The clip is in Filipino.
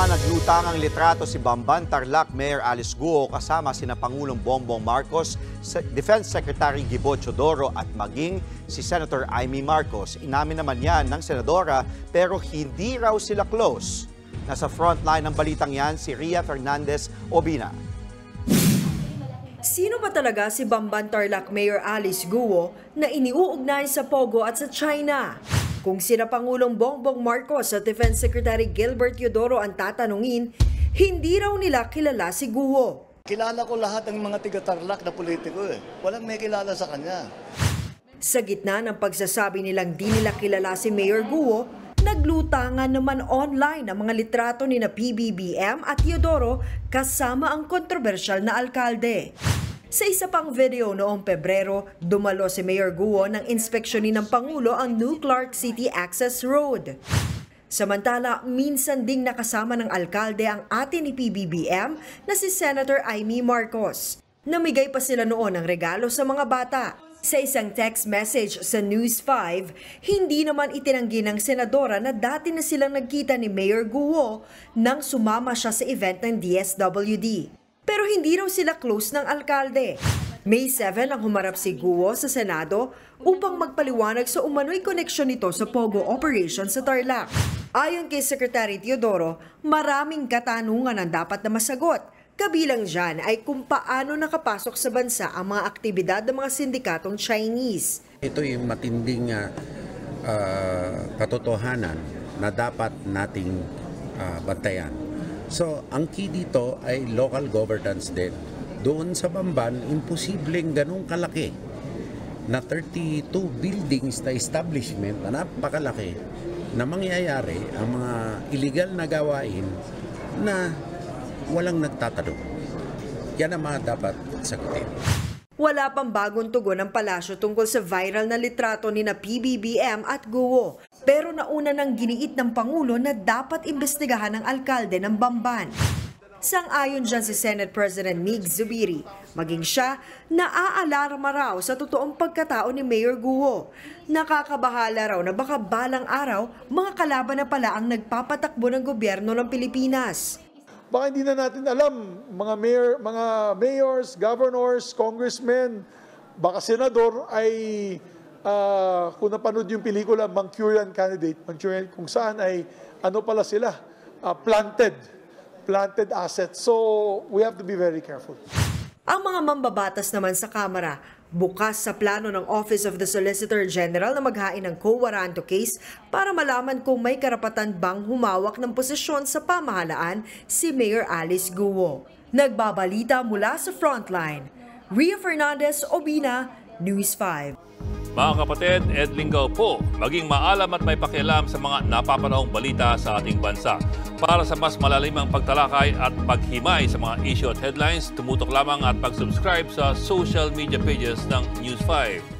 Naglutangang litrato si Bamban Tarlac Mayor Alice Guo kasama sina Pangulong Bongbong Marcos, Defense Secretary Gibo Teodoro at maging si Senator Amy Marcos. Inamin naman yan ng senadora pero hindi raw sila close. Nasa frontline ng balitang yan si Ria Fernandez Obina. Sino ba talaga si Bamban Tarlac Mayor Alice Guo na iniuugnay sa Pogo at sa China? Kung sina Pangulong Bongbong Marcos at Defense Secretary Gilbert Teodoro ang tatanungin, hindi raw nila kilala si Guo. Kilala ko lahat ng mga tiga-Tarlac na politiko eh. Walang may kilala sa kanya. Sa gitna ng pagsasabi nilang di nila kilala si Mayor Guo, naglutangan naman online ang mga litrato ni na PBBM at Teodoro kasama ang kontrobersyal na alkalde. Sa isa pang video noong Pebrero, dumalo si Mayor Guo ng inspeksyonin ng Pangulo ang New Clark City Access Road. Samantala, minsan ding nakasama ng alkalde ang ate ni PBBM na si Senator Amy Marcos. Namigay pa sila noon ng regalo sa mga bata. Sa isang text message sa News 5, hindi naman itinanggi ng senadora na dati na silang nagkita ni Mayor Guo nang sumama siya sa event ng DSWD. Pero hindi raw sila close ng alkalde. May 7 ang humarap si Guo sa Senado upang magpaliwanag sa umano'y koneksyon nito sa Pogo operation sa Tarlac. Ayon kay Secretary Teodoro, maraming katanungan ang dapat na masagot. Kabilang dyan ay kung paano nakapasok sa bansa ang mga aktibidad ng mga sindikatong Chinese. Ito yung matinding katotohanan na dapat nating bantayan. So, ang key dito ay local governance din. Doon sa Bamban, imposibleng ganun kalaki na 32 buildings na establishment na napakalaki na mangyayari ang mga illegal na gawain na walang nagtatanong. Yan ang mga dapat sagutin. Wala pang bagong tugon ng palasyo tungkol sa viral na litrato ni na PBBM at Guo. Pero nauna nang giniit ng Pangulo na dapat imbestigahan ng alkalde ng Bamban. Sang-ayon dyan si Senate President Mig Zubiri, maging siya naaalarma raw sa totoong pagkatao ni Mayor Guo. Nakakabahala raw na baka balang araw mga kalaban na pala ang nagpapatakbo ng gobyerno ng Pilipinas. Baka hindi na natin alam, mga mayors, governors, congressmen, baka senador ay kung napanood yung pelikula Manchurian Candidate, Manchurian, kung saan ay ano pala sila, planted assets. So we have to be very careful. Ang mga mambabatas naman sa Kamara, bukas sa plano ng Office of the Solicitor General na maghain ng quo warranto case para malaman kung may karapatan bang humawak ng posisyon sa pamahalaan si Mayor Alice Guo. Nagbabalita mula sa Frontline, Ria Fernandez Obina, News 5. Mga kapatid, Ed Lingaw po, maging maalam at may pakialam sa mga napapanahong balita sa ating bansa. Para sa mas malalimang pagtalakay at paghimay sa mga issue at headlines, tumutok lamang at pag-subscribe sa social media pages ng News 5.